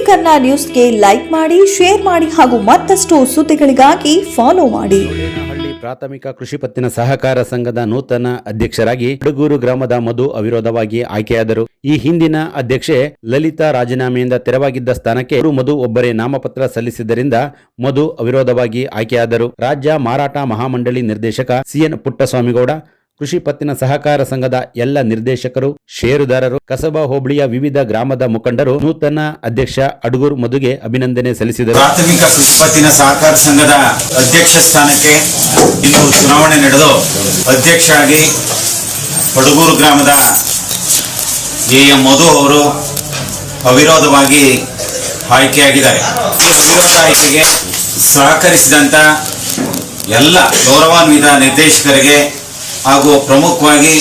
ಕನ್ನಡ ನ್ಯೂಸ್ಗೆ ಲೈಕ್ ಮಾಡಿ, ಶೇರ್ ಮಾಡಿ ಹಾಗೂ ಮತ್ತಷ್ಟು ಸುದ್ದಿಗಳಿಗಾಗಿ ಫಾಲೋ ಮಾಡಿ. ಹಳ್ಳಿ ಪ್ರಾಥಮಿಕ ಕೃಷಿ ಪತ್ತಿನ ಸಹಕಾರ ಸಂಘದ ನೂತನ ಅಧ್ಯಕ್ಷರಾಗಿ ಅಡಗೂರು ಗ್ರಾಮದ ಮಧು ಅವಿರೋಧವಾಗಿ ಆಯ್ಕೆಯಾದರು. ಈ ಹಿಂದಿನ ಅಧ್ಯಕ್ಷೆ ಲಲಿತಾ ರಾಜೀನಾಮೆಯಿಂದ ತೆರವಾಗಿದ್ದ ಸ್ಥಾನಕ್ಕೆ ಮಧು ಒಬ್ಬರೇ ನಾಮಪತ್ರ ಸಲ್ಲಿಸಿದ್ದರಿಂದ ಮಧು ಅವಿರೋಧವಾಗಿ ಆಯ್ಕೆಯಾದರು. ರಾಜ್ಯ ಮಾರಾಟ ಮಹಾಮಂಡಳಿ ನಿರ್ದೇಶಕ ಸಿಎನ್ ಪುಟ್ಟಸ್ವಾಮಿಗೌಡ, ಕೃಷಿ ಪತ್ತಿನ ಸಹಕಾರ ಸಂಘದ ಎಲ್ಲ ನಿರ್ದೇಶಕರು, ಷೇರುದಾರರು, ಕಸಬಾ ಹೋಬಳಿಯ ವಿವಿಧ ಗ್ರಾಮದ ಮುಖಂಡರು ನೂತನ ಅಧ್ಯಕ್ಷ ಅಡಗೂರು ಮಧುಗೆ ಅಭಿನಂದನೆ ಸಲ್ಲಿಸಿದರು. ಪ್ರಾಥಮಿಕ ಕೃಷಿ ಪತ್ತಿನ ಸಹಕಾರ ಸಂಘದ ಅಧ್ಯಕ್ಷ ಸ್ಥಾನಕ್ಕೆ ಇಂದು ಚುನಾವಣೆ ನಡೆದು ಅಧ್ಯಕ್ಷ ಆಗಿ ಅಡಗೂರು ಗ್ರಾಮದ ಎಂ ಮಧು ಅವರು ಅವಿರೋಧವಾಗಿ ಆಯ್ಕೆಯಾಗಿದ್ದಾರೆ. ಅವಿರೋಧ ಆಯ್ಕೆಗೆ ಸಹಕರಿಸಿದಂತ ಎಲ್ಲ ಗೌರವಾನ್ವಿತ ನಿರ್ದೇಶಕರಿಗೆ ಹಾಗೂ ಪ್ರಮುಖವಾಗಿ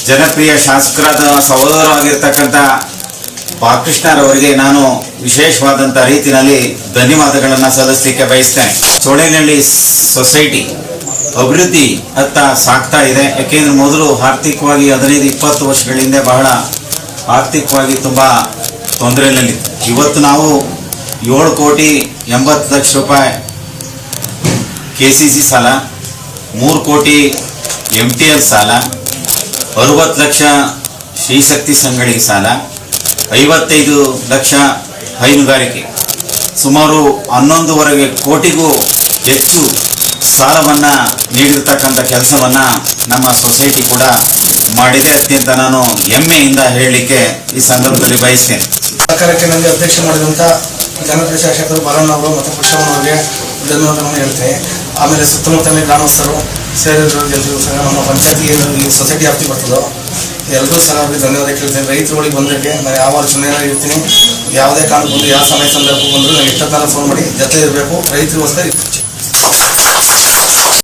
ಜನಪ್ರಿಯ ಶಾಸಕರಾದ ಸಹೋದರರಾಗಿರ್ತಕ್ಕಂಥ ಬಾಲಕೃಷ್ಣರವರಿಗೆ ನಾನು ವಿಶೇಷವಾದಂಥ ರೀತಿಯಲ್ಲಿ ಧನ್ಯವಾದಗಳನ್ನು ಸಲ್ಲಿಸಲಿಕ್ಕೆ ಬಯಸ್ತೇನೆ. ಚೋಳೇನಹಳ್ಳಿ ಸೊಸೈಟಿ ಅಭಿವೃದ್ಧಿ ಅತ್ತ ಸಾಗ್ತಾ ಇದೆ. ಯಾಕೆಂದ್ರೆ ಮೊದಲು ಆರ್ಥಿಕವಾಗಿ 15-20 ವರ್ಷಗಳ ಹಿಂದೆ ಬಹಳ ಆರ್ಥಿಕವಾಗಿ ತುಂಬ ತೊಂದರೆಯಲ್ಲಿತ್ತು. ಇವತ್ತು ನಾವು 7,80,00,000 ರೂಪಾಯಿ KCC ಸಾಲ, 3 ಕೋಟಿ MTL ಸಾಲ, 60 ಲಕ್ಷ ಶ್ರೀಶಕ್ತಿ ಸಂಘಗಳಿಗೆ ಸಾಲ, 55 ಲಕ್ಷ ಹೈನುಗಾರಿಕೆ, ಸುಮಾರು 11.25 ಕೋಟಿಗೂ ಹೆಚ್ಚು ಸಾಲವನ್ನು ನೀಡಿರ್ತಕ್ಕಂಥ ಕೆಲಸವನ್ನು ನಮ್ಮ ಸೊಸೈಟಿ ಕೂಡ ಮಾಡಿದೆ. ಅತ್ಯಂತ ನಾನು ಹೆಮ್ಮೆಯಿಂದ ಹೇಳಲಿಕ್ಕೆ ಈ ಸಂದರ್ಭದಲ್ಲಿ ಬಯಸ್ತೇನೆ. ಸರ್ಕಾರಕ್ಕೆ ನನಗೆ ಅಧ್ಯಕ್ಷ ಮಾಡಿದಂಥ ಜನಪ್ರಿಯ ಶಾಸಕರು ಬಾಲಣ್ಣವರು ಮತ್ತು ಕೃಷ್ಣಮ್ಮನವರಿಗೆ ಧನ್ಯವಾದವನ್ನು ಹೇಳ್ತೇನೆ. ಆಮೇಲೆ ಸುತ್ತಮುತ್ತಲಿನ ಗ್ರಾಮಸ್ಥರು ಸೇರಿದ್ರು ಎಲ್ಲರಿಗೂ ಸಹ, ನಮ್ಮ ಪಂಚಾಯತಿ ಏನು ಈ ಸೊಸೈಟಿ ವ್ಯಾಪ್ತಿ ಬರ್ತದೋ ಎಲ್ಲರೂ ಸಹ ಅವರಿಗೆ ಧನ್ಯವಾದ ಕೇಳ್ತೇನೆ. ರೈತರುಗಳಿಗೆ ಬಂದಕ್ಕೆ ನಾನು ಯಾವಾಗ ಸುಮ್ಮನೆ ಇರ್ತೀನಿ, ಯಾವುದೇ ಕಾರಣಕ್ಕೆ ಬಂದು ಯಾವ ಸಮಯ ಸಂದರ್ಭಕ್ಕೆ ಬಂದರೂ ನನಗೆ 24 ಫೋನ್ ಮಾಡಿ ಜೊತೆ ಇರಬೇಕು, ರೈತರಿಗೋಸ್ಕರ ಇರ್ತೀನಿ.